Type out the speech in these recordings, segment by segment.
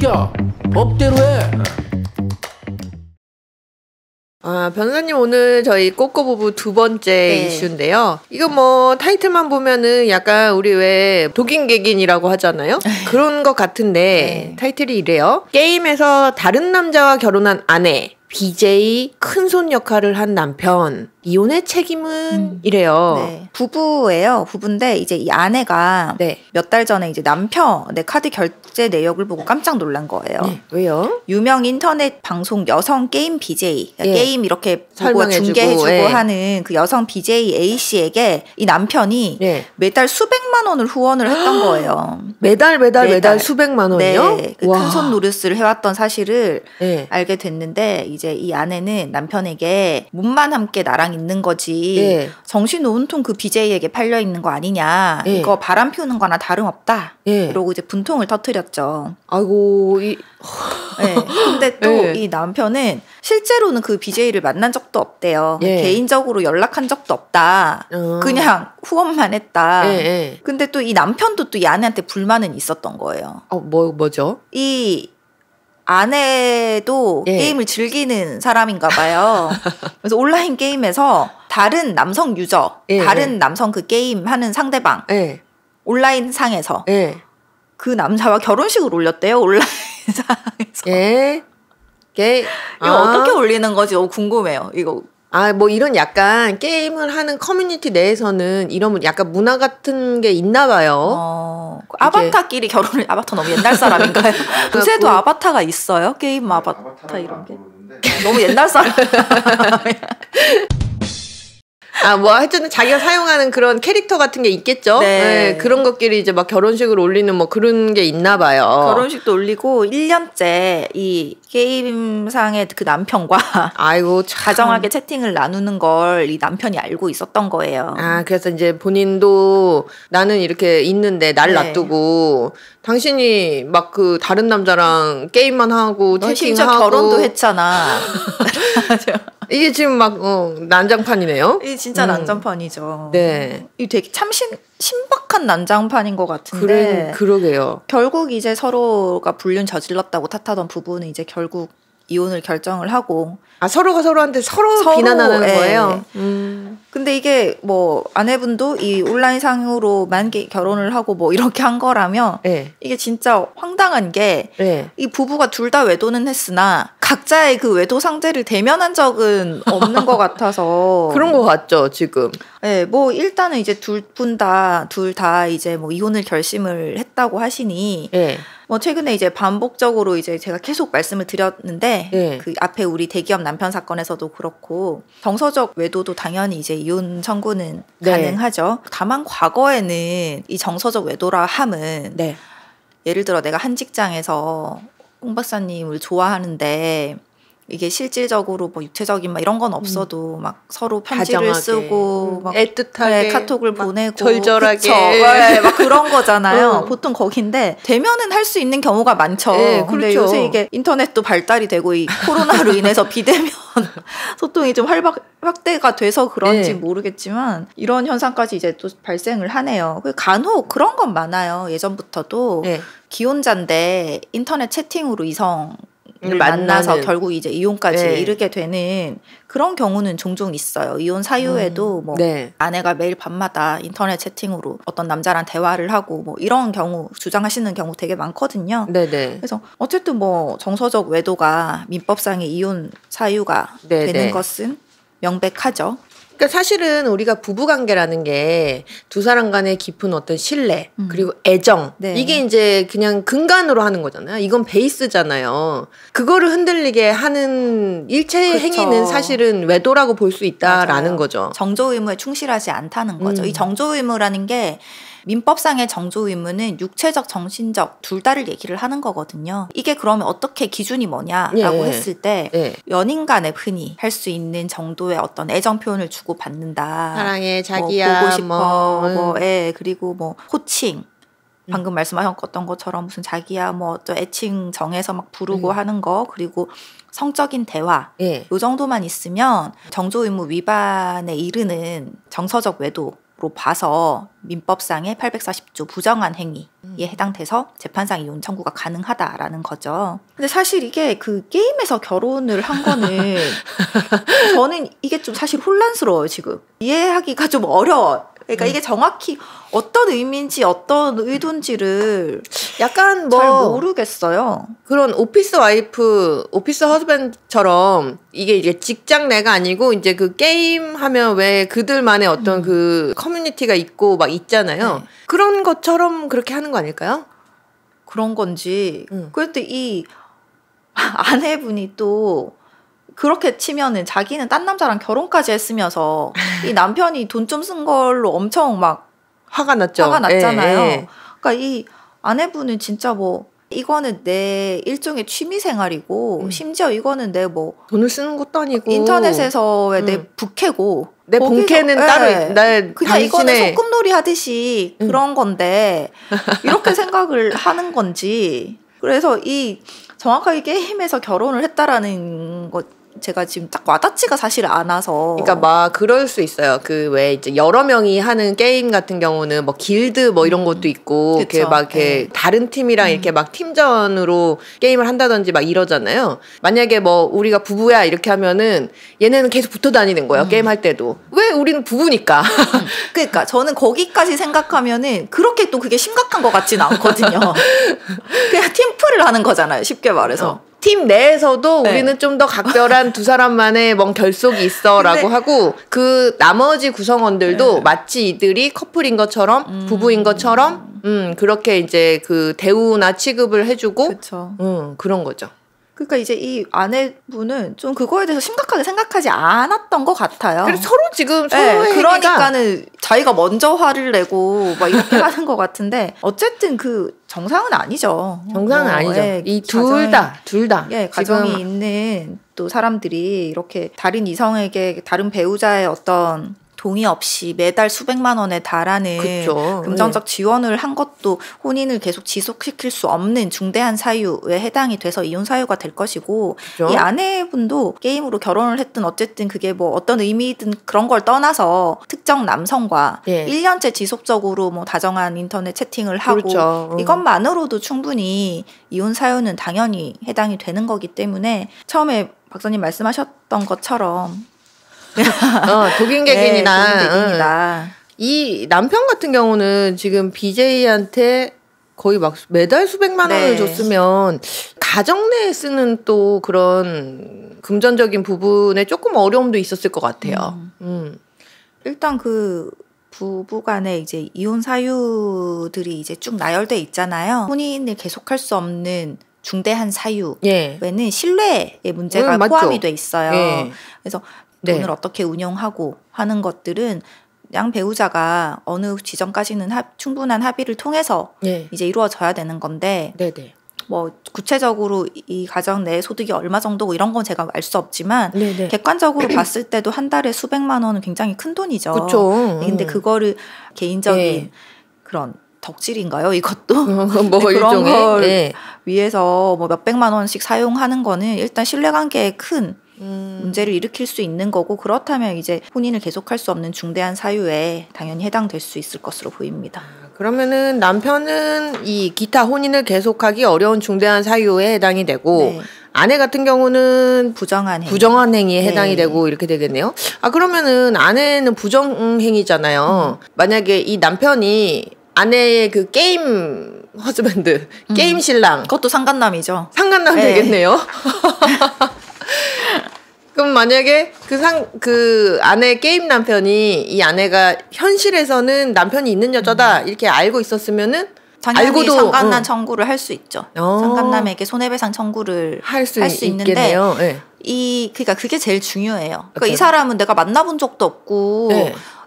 시켜. 법대로 해. 변호사님 오늘 저희 꼬꼬부부 두 번째 이슈인데요. 이거 뭐 타이틀만 보면은 약간 우리 왜 독인객인이라고 하잖아요. 그런 것 같은데 타이틀이 이래요. 게임에서 다른 남자와 결혼한 아내, BJ 큰손 역할을 한 남편, 이혼의 책임은 이래요. 네. 부부예요. 부부인데 이제 이 아내가 몇 달 전에 이제 남편의 카드 결제 내역을 보고 깜짝 놀란 거예요. 왜요? 유명 인터넷 방송 여성 게임 BJ, 그러니까 게임 이렇게 보고 중계해주고 하는 그 여성 BJ A 씨에게 이 남편이 매달 수백만 원을 후원을 했던 거예요. 매달 수백만 원이요? 네. 그 큰손 노릇을 해왔던 사실을 알게 됐는데 이제 이 아내는 남편에게 몸만 함께 나랑 있는 거지 정신 온통 그 BJ에게 팔려 있는 거 아니냐, 이거 바람 피우는 거나 다름없다, 이러고 이제 분통을 터뜨렸죠. 아이고 근데 또 이 남편은 실제로는 그 BJ를 만난 적도 없대요. 개인적으로 연락한 적도 없다. 그냥 후원만 했다. 근데 또 이 남편도 또 이 아내한테 불만은 있었던 거예요. 뭐죠? 이 아내도 게임을 즐기는 사람인가 봐요. 그래서 온라인 게임에서 다른 남성 유저, 다른 남성 그 게임 하는 상대방, 온라인 상에서 그 남자와 결혼식을 올렸대요. 온라인 상에서. 이거 어떻게 올리는 거지? 너무 궁금해요. 이거. 뭐 이런 약간 게임을 하는 커뮤니티 내에서는 이런 약간 문화 같은 게 있나 봐요. 아바타끼리 결혼을, 아바타 너무 옛날 사람인가요? 요새도 아바타가 있어요? 게임 아바타 이런 게? 너무 옛날 사람. 뭐 하여튼 자기가 사용하는 그런 캐릭터 같은 게 있겠죠? 그런 것끼리 이제 막 결혼식을 올리는 뭐 그런 게 있나 봐요. 결혼식도 올리고 1년째 이 게임상의 그 남편과 다정하게 채팅을 나누는 걸 이 남편이 알고 있었던 거예요. 그래서 이제 본인도 나는 이렇게 있는데 날 놔두고 당신이 막 그 다른 남자랑 게임만 하고 채팅하고 심지어 결혼도 했잖아. 이게 지금 막 난장판이네요. 이게 진짜 난장판이죠. 네. 이 되게 참 신박한 난장판인 것 같은데. 그러게요. 결국 이제 서로가 불륜 저질렀다고 탓하던 부부는 이제 결국 이혼을 결정을 하고. 서로가 서로한테 서로 비난하는 거예요. 근데 이게 뭐 아내분도 이 온라인 상으로만 결혼을 하고 뭐 이렇게 한 거라면 이게 진짜 황당한 게 이 부부가 둘 다 외도는 했으나 각자의 그 외도 상대를 대면한 적은 없는 것 같아서 그런 것 같죠 지금. 뭐 일단은 이제 둘 다 이제 뭐 이혼을 결심을 했다고 하시니 뭐 최근에 이제 반복적으로 이제 제가 계속 말씀을 드렸는데 그 앞에 우리 대기업 남편 사건에서도 그렇고 정서적 외도도 당연히 이제 이혼 청구는 가능하죠. 다만 과거에는 이 정서적 외도라 함은 예를 들어 내가 한 직장에서 홍 박사님을 좋아하는데 이게 실질적으로 뭐 육체적인 막 이런 건 없어도 막 서로 편지를 다정하게, 쓰고 막 애틋하게 카톡을 보내고 절절하게 막 그런 거잖아요. 보통 거긴데 대면은 할 수 있는 경우가 많죠. 근데 요새 이게 인터넷도 발달이 되고 이 코로나로 인해서 비대면 소통이 좀 확대가 돼서 그런지 모르겠지만 이런 현상까지 이제 또 발생을 하네요. 간혹 그런 건 많아요. 예전부터도 기혼자인데 인터넷 채팅으로 이성 만나서 결국 이제 이혼까지 이르게 되는 그런 경우는 종종 있어요. 이혼 사유에도 뭐 아내가 매일 밤마다 인터넷 채팅으로 어떤 남자랑 대화를 하고 뭐 이런 경우 주장하시는 경우 되게 많거든요. 그래서 어쨌든 뭐 정서적 외도가 민법상의 이혼 사유가 되는 것은 명백하죠. 그러니까 사실은 우리가 부부관계라는 게 두 사람 간의 깊은 어떤 신뢰 그리고 애정 이게 이제 그냥 근간으로 하는 거잖아요. 이건 베이스잖아요. 그거를 흔들리게 하는 일체의 행위는 사실은 외도라고 볼 수 있다라는 거죠. 정조 의무에 충실하지 않다는 거죠. 이 정조 의무라는 게 민법상의 정조 의무는 육체적, 정신적 둘 다를 얘기를 하는 거거든요. 이게 그러면 어떻게 기준이 뭐냐라고 했을 때 연인 간에 흔히 할 수 있는 정도의 어떤 애정 표현을 주고 받는다. 사랑해, 자기야, 보고 싶어, 그리고 뭐 호칭. 방금 말씀하셨던 것처럼 무슨 자기야 뭐 또 애칭 정해서 막 부르고 하는 거, 그리고 성적인 대화 요 정도만 있으면 정조 의무 위반에 이르는 정서적 외도 봐서 민법상의 840조 부정한 행위에 해당돼서 재판상 이혼 청구가 가능하다라는 거죠. 근데 사실 이게 그 게임에서 결혼을 한 거는 저는 이게 좀 사실 혼란스러워요, 지금. 이해하기가 좀 어려워요. 그러니까 이게 정확히 어떤 의미인지 어떤 의도인지를 약간 잘 모르겠어요. 그런 오피스 와이프, 오피스 허스밴드처럼 이게 이제 직장 내가 아니고 이제 그 게임 하면 왜 그들만의 어떤 그 커뮤니티가 있고 막 있잖아요. 네. 그런 것처럼 그렇게 하는 거 아닐까요? 그런 건지. 그런데 이 아내분이 또 그렇게 치면은 자기는 딴 남자랑 결혼까지 했으면서 이 남편이 돈 좀 쓴 걸로 엄청 막 화가 났죠. 화가 났잖아요. 예. 그러니까 이 아내분은 진짜 뭐 이거는 내 일종의 취미 생활이고 심지어 이거는 내 뭐 돈을 쓰는 것도 아니고 인터넷에서의 내 부캐고 내 본캐는 따로 나 그냥 이거는 소꿉놀이 하듯이 그런 건데 이렇게 생각을 하는 건지. 그래서 이 정확하게 게임에서 결혼을 했다라는 것 제가 지금 딱 와닿지가 사실 않아서. 그러니까 막 그럴 수 있어요. 그 왜 이제 여러 명이 하는 게임 같은 경우는 뭐 길드 뭐 이런 것도 있고 이렇게 막 이렇게 다른 팀이랑 이렇게 막 팀전으로 게임을 한다든지 막 이러잖아요. 만약에 뭐 우리가 부부야 이렇게 하면은 얘네는 계속 붙어 다니는 거예요. 게임 할 때도. 왜 우리는 부부니까. 그러니까 저는 거기까지 생각하면은 그렇게 또 그게 심각한 것 같지는 않거든요. 그냥 팀플을 하는 거잖아요. 쉽게 말해서. 팀 내에서도 우리는 좀 더 각별한 두 사람만의 뭔 결속이 있어라고 하고 그 나머지 구성원들도 마치 이들이 커플인 것처럼 부부인 것처럼 그렇게 이제 그 대우나 취급을 해주고 그런 거죠. 그러니까 이제 이 아내분은 좀 그거에 대해서 심각하게 생각하지 않았던 것 같아요. 그래서 서로 지금 서로의 그러니까는 자기가 먼저 화를 내고 막 이렇게 하는 것 같은데 어쨌든 그 정상은 아니죠. 정상은 아니죠. 이 둘 다. 예, 가정이 지금 있는 또 사람들이 이렇게 다른 이성에게 다른 배우자의 어떤 동의 없이 매달 수백만 원에 달하는 금전적 지원을 한 것도 혼인을 계속 지속시킬 수 없는 중대한 사유에 해당이 돼서 이혼 사유가 될 것이고 이 아내분도 게임으로 결혼을 했든 어쨌든 그게 뭐 어떤 의미든 그런 걸 떠나서 특정 남성과 1년째 지속적으로 뭐 다정한 인터넷 채팅을 하고 이것만으로도 충분히 이혼 사유는 당연히 해당이 되는 거기 때문에 처음에 박사님 말씀하셨던 것처럼 독인객인이나 이 남편 같은 경우는 지금 BJ한테 거의 막 매달 수백만 원을 줬으면 가정 내에 쓰는 또 그런 금전적인 부분에 조금 어려움도 있었을 것 같아요. 일단 그 부부간에 이제 이혼 사유들이 이제 쭉 나열돼 있잖아요. 혼인을 계속할 수 없는 중대한 사유에는 신뢰의 문제가 포함이 돼 있어요. 그래서 돈을 어떻게 운용하고 하는 것들은 양 배우자가 어느 지점까지는 충분한 합의를 통해서 이제 이루어져야 되는 건데 뭐 구체적으로 이 가정 내 소득이 얼마 정도고 이런 건 제가 알 수 없지만 객관적으로 봤을 때도 한 달에 수백만 원은 굉장히 큰 돈이죠. 그렇죠. 근데 그거를 개인적인 그런 덕질인가요? 이것도 뭐 그런 걸 위해서 뭐 몇백만 원씩 사용하는 거는 일단 신뢰관계에 큰 문제를 일으킬 수 있는 거고 그렇다면 이제 혼인을 계속할 수 없는 중대한 사유에 당연히 해당될 수 있을 것으로 보입니다. 그러면은 남편은 이 기타 혼인을 계속하기 어려운 중대한 사유에 해당이 되고 아내 같은 경우는 부정한 행위에 해당이 되고 이렇게 되겠네요. 그러면은 아내는 부정행위잖아요. 만약에 이 남편이 아내의 그 게임 허즈밴드, 게임 신랑 그것도 상간남이죠. 상간남 되겠네요. 그럼 만약에 그 아내 게임 남편이 이 아내가 현실에서는 남편이 있는 여자다 이렇게 알고 있었으면은 당연히 상간남 청구를 할 수 있죠. 상간남에게 손해배상 청구를 할 수 있는데 그러니까 그게 제일 중요해요. 그러니까 이 사람은 내가 만나본 적도 없고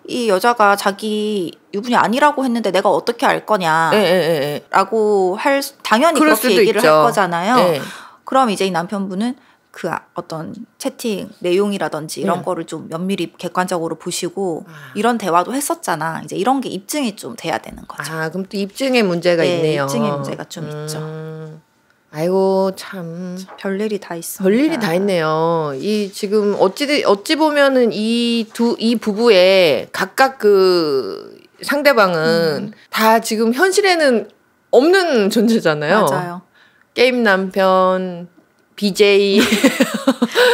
이 여자가 자기 유부녀 아니라고 했는데 내가 어떻게 알 거냐라고 당연히 그렇게 얘기를 할 거잖아요. 그럼 이제 이 남편분은 그 어떤 채팅 내용이라든지 이런 거를 좀 면밀히 객관적으로 보시고 이런 대화도 했었잖아. 이제 이런 게 입증이 좀 돼야 되는 거죠. 그럼 또 입증의 문제가 있네요. 입증의 문제가 좀 있죠. 아이고 참 별일이 다 있습니다. 별일이 다 있네요. 이 지금 어찌 보면은 이 부부의 각각 그 상대방은 다 지금 현실에는 없는 존재잖아요. 맞아요. 게임 남편, BJ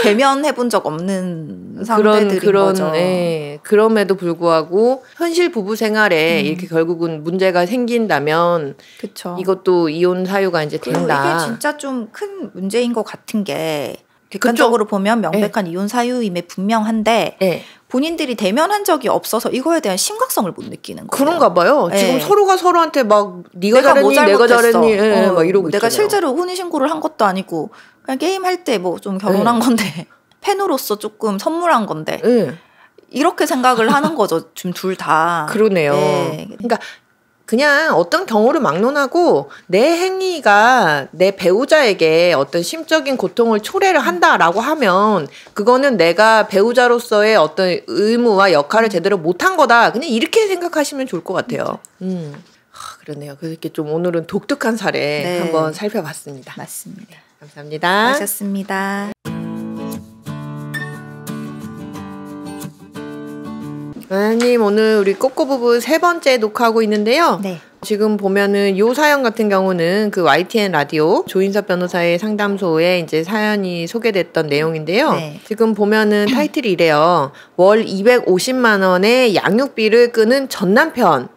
대면해본 적 없는 상대들인 거죠. 네, 그럼에도 불구하고 현실 부부 생활에 이렇게 결국은 문제가 생긴다면 그쵸. 이것도 이혼 사유가 이제 된다. 이게 진짜 좀 큰 문제인 것 같은 게 객관적으로 보면 명백한 이혼 사유임에 분명한데 본인들이 대면한 적이 없어서 이거에 대한 심각성을 못 느끼는 거예요. 그런가 봐요. 지금 서로가 서로한테 막 네가 잘했니, 내가 잘했니 막 이러고 내가 있잖아요. 실제로 혼인신고를 한 것도 아니고 그냥 게임할 때 뭐 좀 결혼한 건데 팬으로서 조금 선물한 건데 이렇게 생각을 하는 거죠. 지금 둘 다. 그러네요. 그러니까 그냥 어떤 경우를 막론하고 내 행위가 내 배우자에게 어떤 심적인 고통을 초래를 한다라고 하면 그거는 내가 배우자로서의 어떤 의무와 역할을 제대로 못한 거다. 그냥 이렇게 생각하시면 좋을 것 같아요. 그러네요. 그래서 이렇게 좀 오늘은 독특한 사례 한번 살펴봤습니다. 맞습니다. 감사합니다. 하셨습니다. 원장님 오늘 우리 꼬꼬부부 3번째 녹화하고 있는데요. 지금 보면은 요 사연 같은 경우는 그 YTN 라디오 조인섭 변호사의 상담소에 이제 사연이 소개됐던 내용인데요. 지금 보면은 타이틀이 이래요. 월 250만 원의 양육비를 끄는 전남편.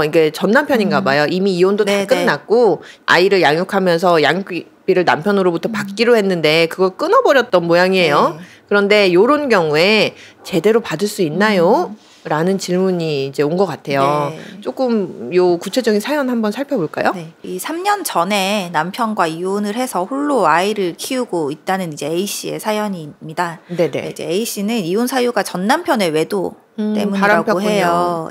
이게 전남편인가 봐요. 이미 이혼도 다 끝났고 아이를 양육하면서 양육비를 남편으로부터 받기로 했는데 그걸 끊어버렸던 모양이에요. 그런데 요런 경우에 제대로 받을 수 있나요? 라는 질문이 이제 온 것 같아요. 조금 요 구체적인 사연 한번 살펴볼까요? 이 3년 전에 남편과 이혼을 해서 홀로 아이를 키우고 있다는 이제 A 씨의 사연입니다. 이제 A 씨는 이혼 사유가 전 남편의 외도 때문이라고 해요.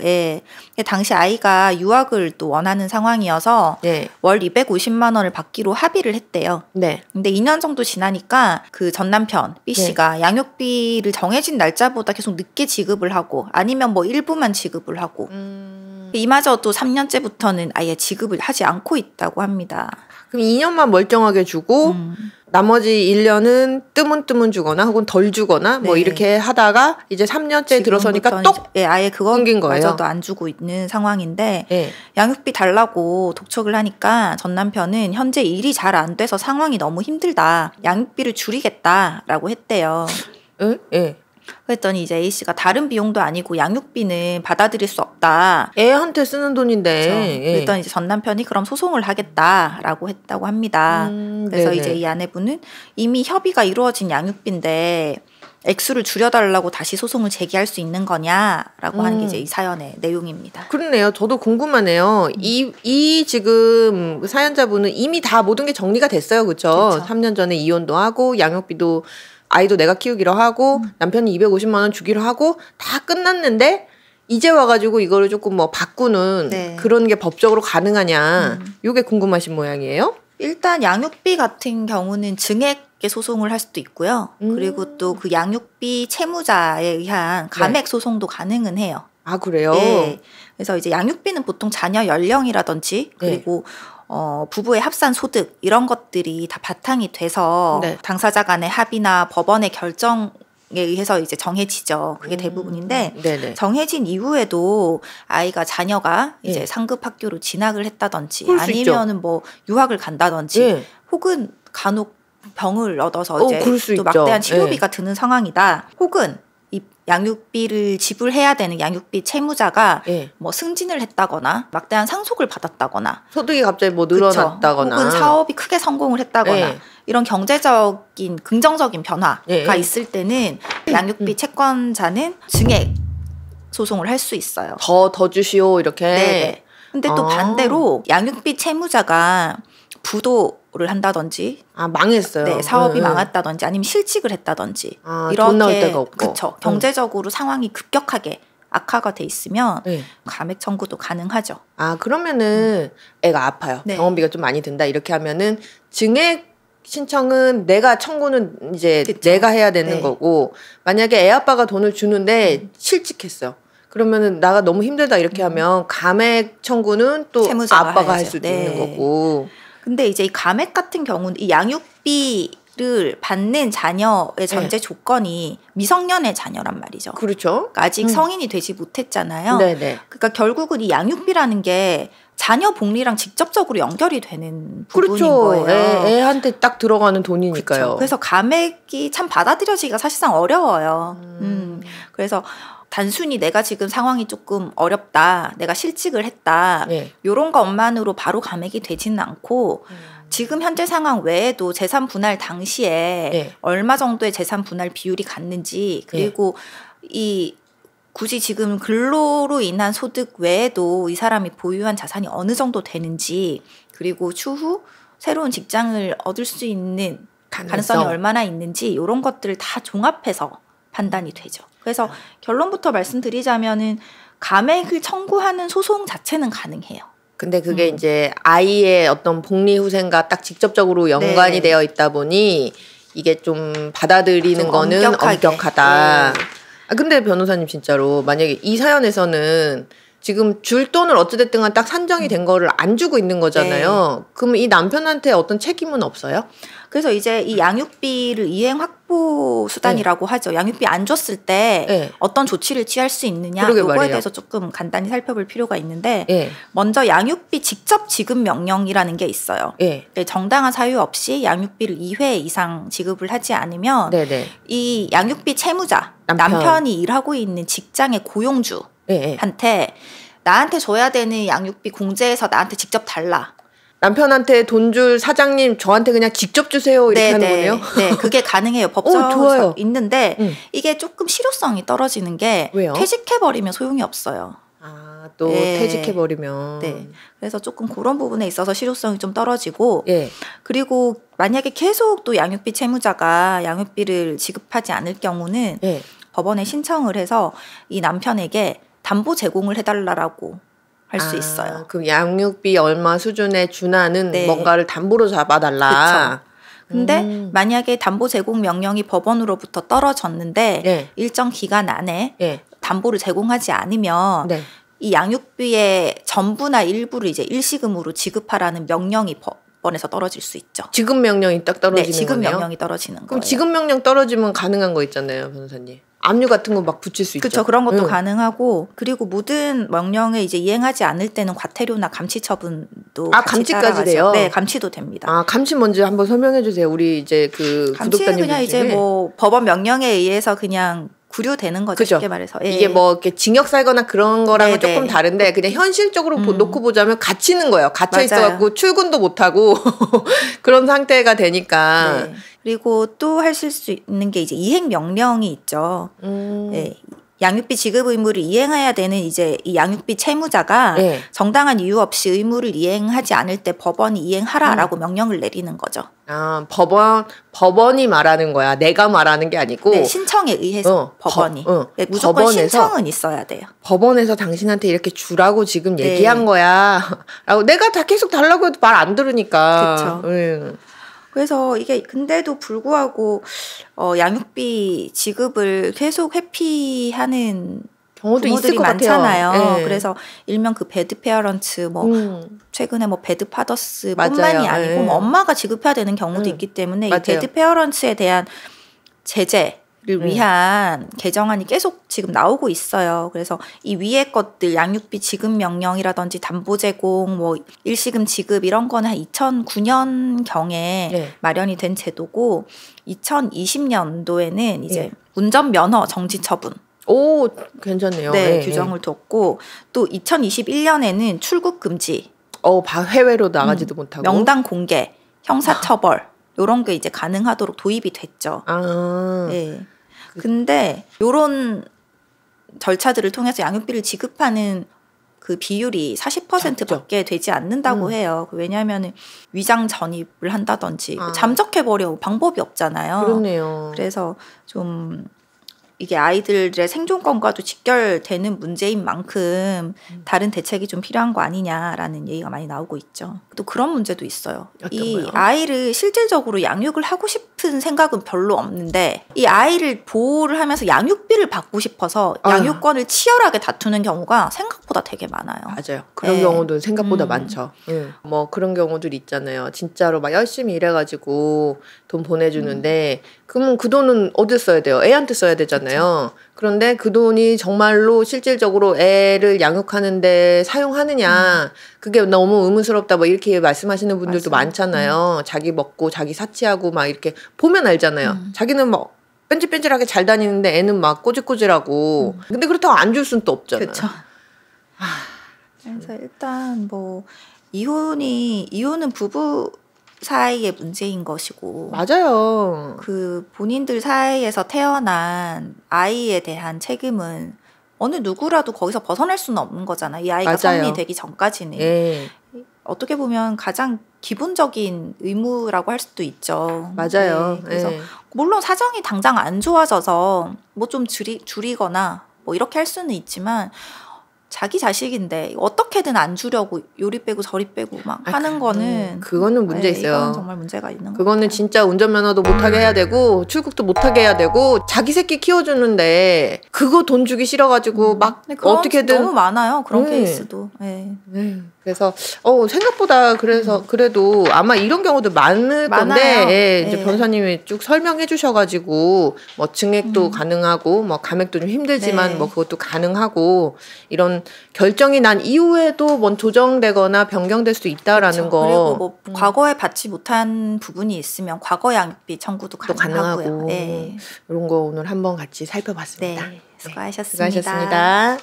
당시 아이가 유학을 또 원하는 상황이어서 월 250만 원을 받기로 합의를 했대요. 근데 2년 정도 지나니까 그 전 남편 B 씨가 양육비를 정해진 날짜보다 계속 늦게 지급을 하고 아니면 뭐 일부만 지급을 하고 이마저도 3년째부터는 아예 지급을 하지 않고 있다고 합니다. 그럼 2년만 멀쩡하게 주고 나머지 1년은 뜨문뜨문 주거나 혹은 덜 주거나 뭐 이렇게 하다가 이제 3년째 들어서니까 똑 아예 끊긴 거예요. 그거마저도 안 주고 있는 상황인데 양육비 달라고 독촉을 하니까 전 남편은 현재 일이 잘 안 돼서 상황이 너무 힘들다. 양육비를 줄이겠다라고 했대요. 그랬더니 이제 A씨가 다른 비용도 아니고 양육비는 받아들일 수 없다. 애한테 쓰는 돈인데. 그랬더니 이제 전 남편이 그럼 소송을 하겠다라고 했다고 합니다. 그래서 이제 이 아내분은 이미 협의가 이루어진 양육비인데 액수를 줄여달라고 다시 소송을 제기할 수 있는 거냐라고 하는 게 이제 이 사연의 내용입니다. 그렇네요. 저도 궁금하네요. 이 지금 사연자분은 이미 다 모든 게 정리가 됐어요. 그렇죠? 3년 전에 이혼도 하고 양육비도 아이도 내가 키우기로 하고 남편이 250만 원 주기로 하고 다 끝났는데 이제 와가지고 이거를 조금 뭐 바꾸는 그런 게 법적으로 가능하냐 요게 궁금하신 모양이에요. 일단 양육비 같은 경우는 증액의 소송을 할 수도 있고요. 그리고 또 그 양육비 채무자에 의한 감액 소송도 가능은 해요. 아 그래요? 그래서 이제 양육비는 보통 자녀 연령이라든지 그리고 부부의 합산 소득 이런 것들이 다 바탕이 돼서 당사자 간의 합의나 법원의 결정에 의해서 이제 정해지죠. 그게 대부분인데 정해진 이후에도 자녀가 이제 상급 학교로 진학을 했다든지 아니면은 뭐 유학을 간다든지 혹은 간혹 병을 얻어서 이제 또 막대한 치료비가 드는 상황이다. 혹은 이 양육비를 지불해야 되는 양육비 채무자가 뭐 승진을 했다거나 막대한 상속을 받았다거나 소득이 갑자기 뭐 늘어났다거나 혹은 사업이 크게 성공을 했다거나 이런 경제적인 긍정적인 변화가 있을 때는 양육비 채권자는 증액 소송을 할 수 있어요. 더 주시오 이렇게. 근데 또 반대로 양육비 채무자가 부도를 한다든지 망했어요. 사업이 망했다든지 아니면 실직을 했다든지 이렇게 돈 나올 데가 없고. 그쵸. 경제적으로 상황이 급격하게 악화가 돼 있으면 감액 청구도 가능하죠. 그러면은 애가 아파요. 병원비가 좀 많이 든다 이렇게 하면은 증액 신청은 내가 청구는 이제 내가 해야 되는 거고 만약에 애 아빠가 돈을 주는데 실직했어요. 그러면은 나가 너무 힘들다 이렇게 하면 감액 청구는 또 채무자가 아빠가 해야죠. 할 수도 있는 거고. 근데 이제 이 가맥 같은 경우는 이 양육비를 받는 자녀의 전제 조건이 미성년의 자녀란 말이죠. 그렇죠. 그러니까 아직 성인이 되지 못했잖아요. 네네. 그러니까 결국은 이 양육비라는 게 자녀 복리랑 직접적으로 연결이 되는 부분인 그렇죠. 거예요. 애한테 딱 들어가는 돈이니까요. 그렇죠. 그래서 가맥이 참 받아들여지기가 사실상 어려워요. 그래서 단순히 내가 지금 상황이 조금 어렵다, 내가 실직을 했다, 이런 것만으로 바로 가맥이 되지는 않고 지금 현재 상황 외에도 재산 분할 당시에 얼마 정도의 재산 분할 비율이 갔는지, 그리고 이 굳이 지금 근로로 인한 소득 외에도 이 사람이 보유한 자산이 어느 정도 되는지, 그리고 추후 새로운 직장을 얻을 수 있는 가능성이 얼마나 있는지, 이런 것들을 다 종합해서 판단이 되죠. 그래서 결론부터 말씀드리자면은 가맥을 청구하는 소송 자체는 가능해요. 근데 그게 이제 아이의 어떤 복리 후생과 딱 직접적으로 연관이 되어 있다 보니 이게 좀 받아들이는 좀 거는 엄격하다. 근데 변호사님 진짜로 만약에 이 사연에서는 지금 줄 돈을 어찌됐든 간 딱 산정이 된 거를 안 주고 있는 거잖아요. 그럼 이 남편한테 어떤 책임은 없어요? 그래서 이제 이 양육비를 이행 확보 수단이라고 하죠. 양육비 안 줬을 때 어떤 조치를 취할 수 있느냐, 이거에 대해서 조금 간단히 살펴볼 필요가 있는데 먼저 양육비 직접 지급 명령이라는 게 있어요. 정당한 사유 없이 양육비를 2회 이상 지급을 하지 않으면 이 양육비 채무자, 남편이 일하고 있는 직장의 고용주 한테 나한테 줘야 되는 양육비 공제해서 나한테 직접 달라. 남편한테 돈 줄 사장님 저한테 그냥 직접 주세요 이렇게 하는 거예요? 네, 그게 가능해요. 법적으로 있는데 이게 조금 실효성이 떨어지는 게 왜요? 퇴직해버리면 소용이 없어요. 또 퇴직해버리면. 그래서 조금 그런 부분에 있어서 실효성이 좀 떨어지고 그리고 만약에 계속 또 양육비 채무자가 양육비를 지급하지 않을 경우는 법원에 신청을 해서 이 남편에게 담보 제공을 해달라고 할 수 있어요. 그 양육비 얼마 수준에 준하는 뭔가를 담보로 잡아달라. 근데 만약에 담보 제공 명령이 법원으로부터 떨어졌는데 일정 기간 안에 담보를 제공하지 않으면 이 양육비의 전부나 일부를 이제 일시금으로 지급하라는 명령이 법원에서 떨어질 수 있죠. 지급 명령이 딱 떨어지는 거네요? 지급 명령이 떨어지는 거예요. 그럼 지급 명령 떨어지면 가능한 거 있잖아요, 변호사님. 압류 같은 거 막 붙일 수 있죠. 그렇죠. 그런 것도 가능하고, 그리고 모든 명령을 이제 이행하지 않을 때는 과태료나 감치 처분도 감치까지 돼요? 네, 감치도 됩니다. 감치 먼저 한번 설명해 주세요. 우리 이제 그 감치는 그냥 이제 뭐 법원 명령에 의해서 그냥 구류되는 거죠. 쉽게 말해서. 이게 뭐 이렇게 징역 살거나 그런 거랑은 조금 다른데 그냥 현실적으로 놓고 보자면 갇히는 거예요. 갇혀 있어갖고 출근도 못하고 그런 상태가 되니까. 그리고 또 하실 수 있는 게 이제 이행 명령이 있죠. 양육비 지급 의무를 이행해야 되는 이제 이 양육비 채무자가 정당한 이유 없이 의무를 이행하지 않을 때 법원이 이행하라라고 명령을 내리는 거죠. 법원이 말하는 거야. 내가 말하는 게 아니고. 신청에 의해서 법원이. 무조건 법원에서, 신청은 있어야 돼요. 법원에서 당신한테 이렇게 주라고 지금 얘기한 거야. 라고 내가 다 계속 달라고 해도 말 안 들으니까. 그렇죠. 그래서 이게 근데도 불구하고 양육비 지급을 계속 회피하는 경우도 부모들이 많잖아요. 그래서 일명 그 배드 페어런츠 최근에 배드 파더스뿐만이 아니고 엄마가 지급해야 되는 경우도 있기 때문에 이 배드 페어런츠에 대한 제재를 위한 개정안이 계속 지금 나오고 있어요. 그래서 이 위의 것들 양육비 지급 명령이라든지 담보 제공, 일시금 지급 이런 거는 한 2009년경에 마련이 된 제도고 2020년도에는 이제 운전면허 정지 처분. 오, 괜찮네요. 규정을 뒀고 또 2021년에는 출국 금지. 해외로 나가지도 못하고. 명단 공개, 형사처벌 이런 게 이제 가능하도록 도입이 됐죠. 근데 이런 절차들을 통해서 양육비를 지급하는 그 비율이 40%밖에 되지 않는다고 해요. 왜냐하면 위장 전입을 한다든지 잠적해버려 방법이 없잖아요. 그렇네요. 그래서 좀 이게 아이들의 생존권과도 직결되는 문제인 만큼 다른 대책이 좀 필요한 거 아니냐라는 얘기가 많이 나오고 있죠. 또 그런 문제도 있어요. 이 아이를 실질적으로 양육을 하고 싶은 생각은 별로 없는데 이 아이를 보호를 하면서 양육비를 받고 싶어서 양육권을 치열하게 다투는 경우가 생각보다 생각보다 되게 많아요. 맞아요. 그런 경우도 생각보다 많죠. 뭐 그런 경우들 있잖아요. 진짜로 막 열심히 일해가지고 돈 보내주는데 그러면 그 돈은 어디 써야 돼요? 애한테 써야 되잖아요. 그런데 그 돈이 정말로 실질적으로 애를 양육하는데 사용하느냐 그게 너무 의문스럽다 뭐 이렇게 말씀하시는 분들도 많잖아요. 자기 먹고 자기 사치하고 막 이렇게 보면 알잖아요. 자기는 뭐 뺀질뺀질하게 잘 다니는데 애는 막 꼬질꼬질하고 근데 그렇다고 안 줄 수는 또 없잖아요. 그렇죠. 그래서 일단 뭐 이혼은 부부 사이의 문제인 것이고 맞아요. 그 본인들 사이에서 태어난 아이에 대한 책임은 어느 누구라도 거기서 벗어날 수는 없는 거잖아요. 이 아이가 성인이 되기 전까지는. 어떻게 보면 가장 기본적인 의무라고 할 수도 있죠. 맞아요. 그래서 물론 사정이 당장 안 좋아져서 뭐 좀 줄이거나 뭐 이렇게 할 수는 있지만 자기 자식인데 어떻게든 안 주려고 요리 빼고 저리 빼고 막 하는 거는 그거는 문제 있어요. 이거는 정말 문제가 있는 거 그거는 진짜 운전면허도 못하게 해야 되고 출국도 못하게 해야 되고 자기 새끼 키워주는데 그거 돈 주기 싫어가지고 막 어떻게든 너무 많아요. 그런 케이스도. 그래서 생각보다 그래도 아마 이런 경우도 많을 건데 이제 변호사님이 쭉 설명해 주셔가지고 뭐 증액도 가능하고 뭐 감액도 좀 힘들지만 뭐 그것도 가능하고 이런 결정이 난 이후에도 뭐 조정되거나 변경될 수도 있다라는 거. 그리고 뭐 과거에 받지 못한 부분이 있으면 과거 양육비 청구도 가능하고요. 이런 거 오늘 한번 같이 살펴봤습니다. 수고하셨습니다.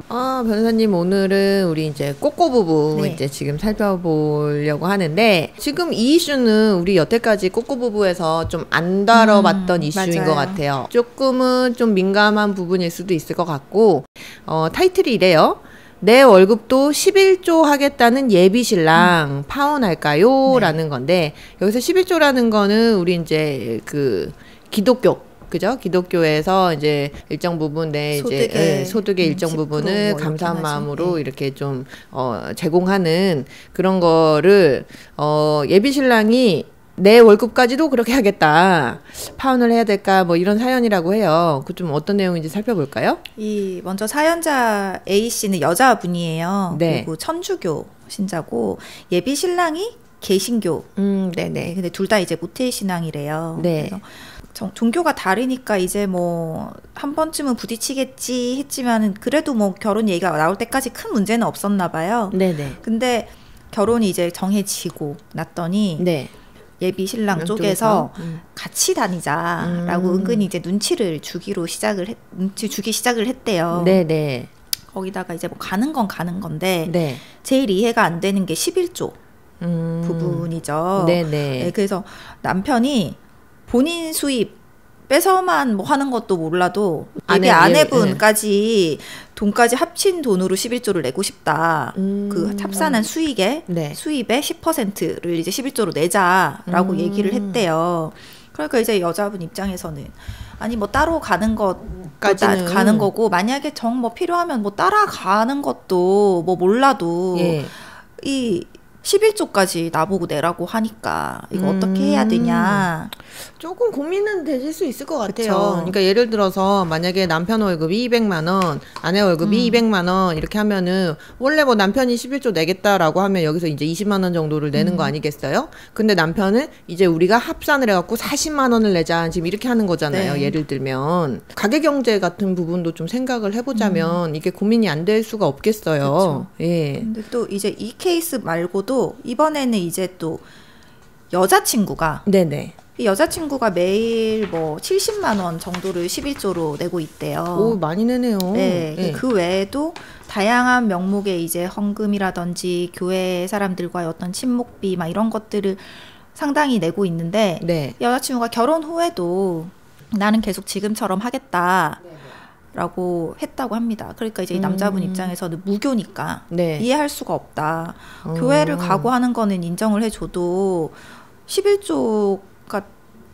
변호사님 오늘은 우리 이제 꼬꼬 부부 이제 지금 살펴보려고 하는데 지금 이 이슈는 우리 여태까지 꼬꼬 부부에서 좀 안 다뤄봤던 이슈인 것 같아요. 조금은 좀 민감한 부분일 수도 있을 것 같고 타이틀이 이래요. 내 월급도 11조 하겠다는 예비신랑 파혼할까요? 라는 건데 여기서 11조라는 거는 우리 이제 그 기독교 그죠? 기독교에서 이제 일정 부분 내 소득의 일정 부분을 뭐 감사한 마음으로 이렇게 좀 제공하는 그런 거를 예비 신랑이 내 월급까지도 그렇게 하겠다. 파혼을 해야 될까? 뭐 이런 사연이라고 해요. 그 좀 어떤 내용인지 살펴볼까요? 먼저 사연자 A 씨는 여자분이에요. 그리고 천주교 신자고 예비 신랑이 개신교. 네네. 근데 둘 다 이제 모태 신앙이래요. 그래서 종교가 다르니까 이제 뭐 한 번쯤은 부딪히겠지 했지만은 그래도 뭐 결혼 얘기가 나올 때까지 큰 문제는 없었나 봐요. 네네. 근데 결혼이 이제 정해지고 났더니 예비 신랑 쪽에서 같이 다니자라고 은근히 이제 눈치를 주기 시작을 했대요. 네네. 거기다가 이제 뭐 가는 건 가는 건데 제일 이해가 안 되는 게 11조 부분이죠. 네네. 그래서 남편이 본인 수입 뺏어만 뭐 하는 것도 몰라도 아내분까지 돈까지 합친 돈으로 11조를 내고 싶다. 그 합산한 수입의 10%를 이제 11조로 내자라고 얘기를 했대요. 그러니까 이제 여자분 입장에서는 아니 뭐 따로 가는 것까지는 가는 거고 만약에 정 뭐 필요하면 뭐 따라가는 것도 뭐 몰라도 이 11조까지 나보고 내라고 하니까 이거 어떻게 해야 되냐. 조금 고민은 되실 수 있을 것 같아요. 그러니까 예를 들어서 만약에 남편 월급이 200만 원, 아내 월급이 200만 원 이렇게 하면은 원래 뭐 남편이 11조 내겠다라고 하면 여기서 이제 20만 원 정도를 내는 거 아니겠어요? 근데 남편은 이제 우리가 합산을 해갖고 40만 원을 내자 지금 이렇게 하는 거잖아요. 예를 들면 가계 경제 같은 부분도 좀 생각을 해보자면 이게 고민이 안 될 수가 없겠어요. 근데 또 이제 이 케이스 말고도 이번에는 이제 또 여자친구가 이 여자친구가 매일 뭐 70만 원 정도를 11조로 내고 있대요. 오, 많이 내네요. 그 외에도 다양한 명목의 이제 헌금이라든지 교회 사람들과의 어떤 친목비 막 이런 것들을 상당히 내고 있는데 여자친구가 결혼 후에도 나는 계속 지금처럼 하겠다. 라고 했다고 합니다. 그러니까 이제 이 남자분 입장에서는 무교니까 이해할 수가 없다. 교회를 가고 하는 거는 인정을 해줘도 11조가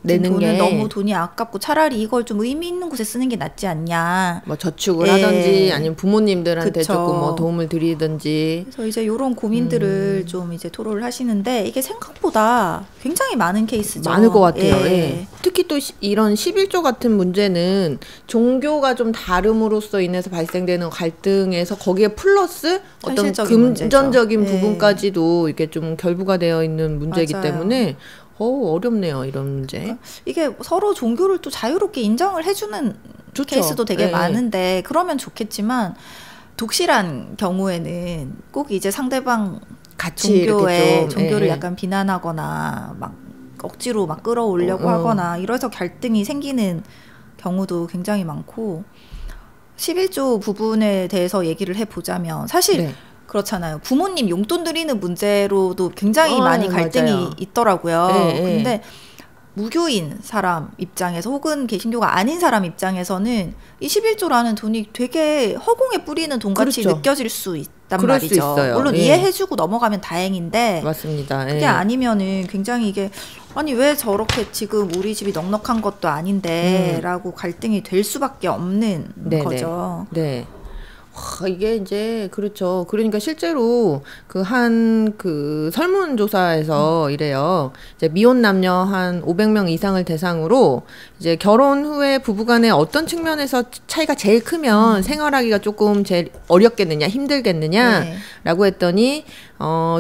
내는 돈은 게 너무 돈이 아깝고 차라리 이걸 좀 의미 있는 곳에 쓰는 게 낫지 않냐. 뭐 저축을 하든지 아니면 부모님들한테 그쵸. 조금 뭐 도움을 드리든지. 그래서 이제 이런 고민들을 좀 이제 토로를 하시는데 이게 생각보다 굉장히 많은 케이스죠. 많을 것 같아요. 예. 특히 또 이런 11조 같은 문제는 종교가 좀 다름으로써 인해서 발생되는 갈등에서 거기에 플러스 어떤 금전적인 부분까지도 이게 좀 결부가 되어 있는 문제이기 맞아요. 때문에 어렵네요, 이런 문제. 그러니까 이게 서로 종교를 또 자유롭게 인정을 해주는 좋죠. 케이스도 되게 네. 많은데 그러면 좋겠지만 독실한 경우에는 꼭 이제 상대방 같이 종교를 약간 비난하거나 막 억지로 막 끌어올려고 하거나 이래서 갈등이 생기는 경우도 굉장히 많고 11조 부분에 대해서 얘기를 해보자면 사실 네. 그렇잖아요. 부모님 용돈 드리는 문제로도 굉장히 많이 갈등이 맞아요. 있더라고요. 네, 근데 무교인 사람 입장에서 혹은 개신교가 아닌 사람 입장에서는 이 11조라는 돈이 되게 허공에 뿌리는 돈같이 그렇죠. 느껴질 수 있단 그럴 말이죠. 수 있어요. 물론 이해해주고 넘어가면 다행인데 맞습니다. 그게 아니면은 굉장히 이게 아니 왜 저렇게 지금 우리 집이 넉넉한 것도 아닌데 라고 갈등이 될 수밖에 없는 거죠. 네. 이게 이제 그렇죠. 그러니까 실제로 그 설문조사에서 이래요. 이제 미혼 남녀 한 500명 이상을 대상으로 이제 결혼 후에 부부간에 어떤 측면에서 차이가 제일 크면 생활하기가 조금 제일 어렵겠느냐, 힘들겠느냐라고 했더니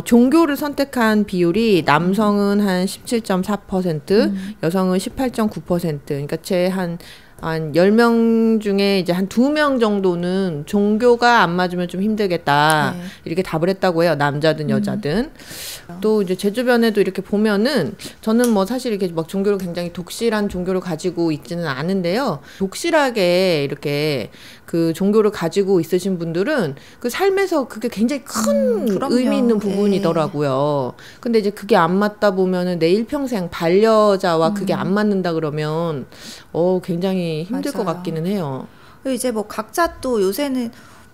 종교를 선택한 비율이 남성은 한 17.4%, 여성은 18.9%. 그러니까 한 10명 중에 이제 한 2명 정도는 종교가 안 맞으면 좀 힘들겠다. 이렇게 답을 했다고 해요. 남자든 여자든. 또 이제 제 주변에도 이렇게 보면은 저는 뭐 사실 이렇게 막 종교를 굉장히 독실한 종교를 가지고 있지는 않은데요. 독실하게 이렇게 그 종교를 가지고 있으신 분들은 그 삶에서 그게 굉장히 큰 의미 있는 부분이더라고요. 근데 이제 그게 안 맞다 보면은 내 일평생 반려자와 그게 안 맞는다 그러면 굉장히 힘들 것 같기는 해요. 이제 뭐 각자 또 요새는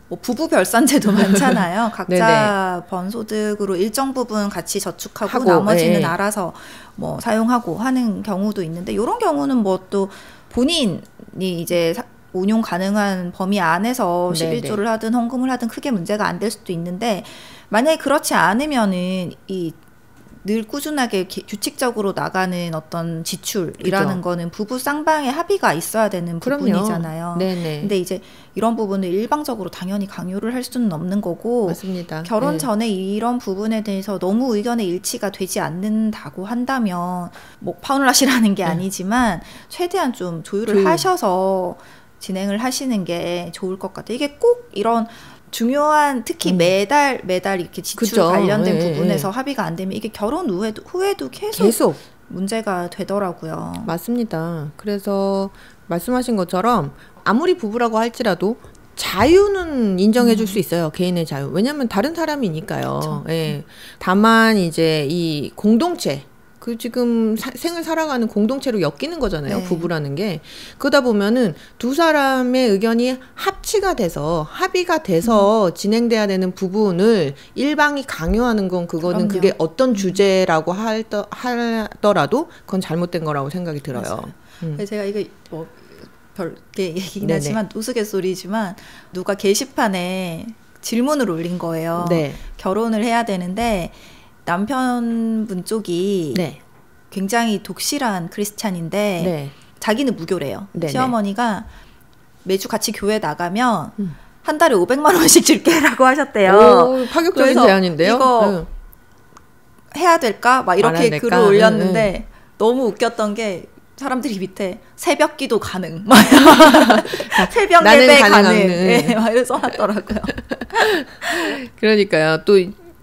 뭐 부부 별산제도 많잖아요. 각자 번 소득으로 일정 부분 같이 저축하고 나머지는 알아서 뭐 사용하고 하는 경우도 있는데 이런 경우는 뭐 또 본인이 이제 운용 가능한 범위 안에서 11조를 하든 헌금을 하든 크게 문제가 안 될 수도 있는데 만약에 그렇지 않으면은 늘 꾸준하게 규칙적으로 나가는 어떤 지출이라는 거는 부부 쌍방의 합의가 있어야 되는 부분이잖아요. 근데 이제 이런 부분을 일방적으로 당연히 강요를 할 수는 없는 거고 맞습니다. 결혼 전에 이런 부분에 대해서 너무 의견의 일치가 되지 않는다고 한다면 뭐 파혼을 하시라는 게 아니지만 최대한 좀 조율을 하셔서 진행을 하시는 게 좋을 것 같아요. 이게 꼭 이런 중요한 특히 매달 이렇게 지출 관련된 부분에서 합의가 안 되면 이게 결혼 후에도 계속 문제가 되더라고요. 맞습니다. 그래서 말씀하신 것처럼 아무리 부부라고 할지라도 자유는 인정해 줄 수 있어요. 개인의 자유. 왜냐하면 다른 사람이니까요. 다만 이제 이 공동체 지금 생을 살아가는 공동체로 엮이는 거잖아요. 부부라는 게. 그러다 보면은 두 사람의 의견이 합의가 돼서 진행돼야 되는 부분을 일방이 강요하는 건 그거는 그게 어떤 주제라고 하더라도 그건 잘못된 거라고 생각이 들어요. 제가 이게 뭐 별게 얘기긴 하지만 우스갯소리지만 누가 게시판에 질문을 올린 거예요. 결혼을 해야 되는데 남편분 쪽이 굉장히 독실한 크리스찬인데 자기는 무교래요. 시어머니가 매주 같이 교회 나가면 한 달에 500만 원씩 줄게라고 하셨대요. 파격적인 제안인데요. 이거 해야 될까? 막 이렇게 글을 올렸는데 너무 웃겼던 게 사람들이 밑에 새벽 기도 가능, 새벽 예배 가능, 막 이래서 써놨더라고요. 그러니까요. 또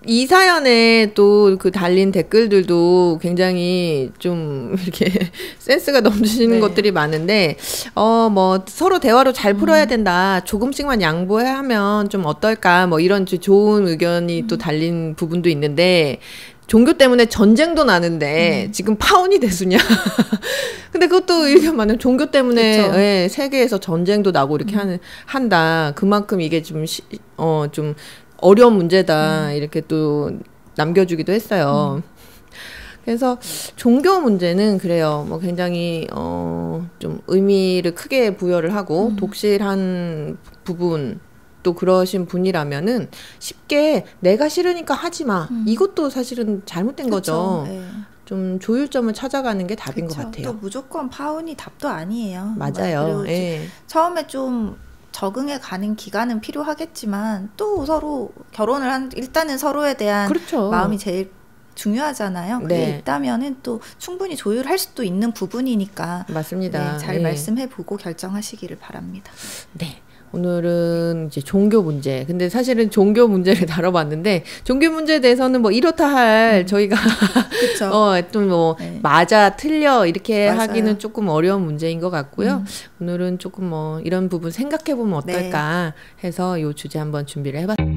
이 사연에 또 그 달린 댓글들도 굉장히 좀 이렇게 센스가 넘치는 것들이 많은데 뭐 서로 대화로 잘 풀어야 된다. 조금씩만 양보해야 하면 좀 어떨까? 뭐 이런 좋은 의견이 또 달린 부분도 있는데 종교 때문에 전쟁도 나는데 지금 파혼이 대수냐? 근데 그것도 의견 많아요. 종교 때문에 세계에서 전쟁도 나고 이렇게 한다. 그만큼 이게 좀 어려운 문제다. 이렇게 또 남겨주기도 했어요. 그래서 종교 문제는 그래요. 뭐 굉장히 좀 의미를 크게 부여를 하고 독실한 부분 또 그러신 분이라면은 쉽게 내가 싫으니까 하지 마. 이것도 사실은 잘못된 그쵸. 거죠. 네. 좀 조율점을 찾아가는 게 답인 그쵸. 것 같아요. 또 무조건 파혼이 답도 아니에요. 맞아요. 그리고 예. 처음에 좀 적응해 가는 기간은 필요하겠지만 또 서로 결혼을 한 일단은 서로에 대한 그렇죠. 마음이 제일 중요하잖아요. 그게 네. 있다면은 또 충분히 조율할 수도 있는 부분이니까 맞습니다. 네, 잘 예. 말씀해보고 결정하시기를 바랍니다. 네. 오늘은 이제 종교 문제. 근데 사실은 종교 문제를 다뤄봤는데 종교 문제에 대해서는 뭐 이렇다 할 저희가 그렇죠. 또 뭐 네. 맞아 틀려 이렇게 맞아요. 하기는 조금 어려운 문제인 것 같고요. 오늘은 조금 뭐 이런 부분 생각해 보면 어떨까 해서 이 주제 한번 준비를 해봤습니다.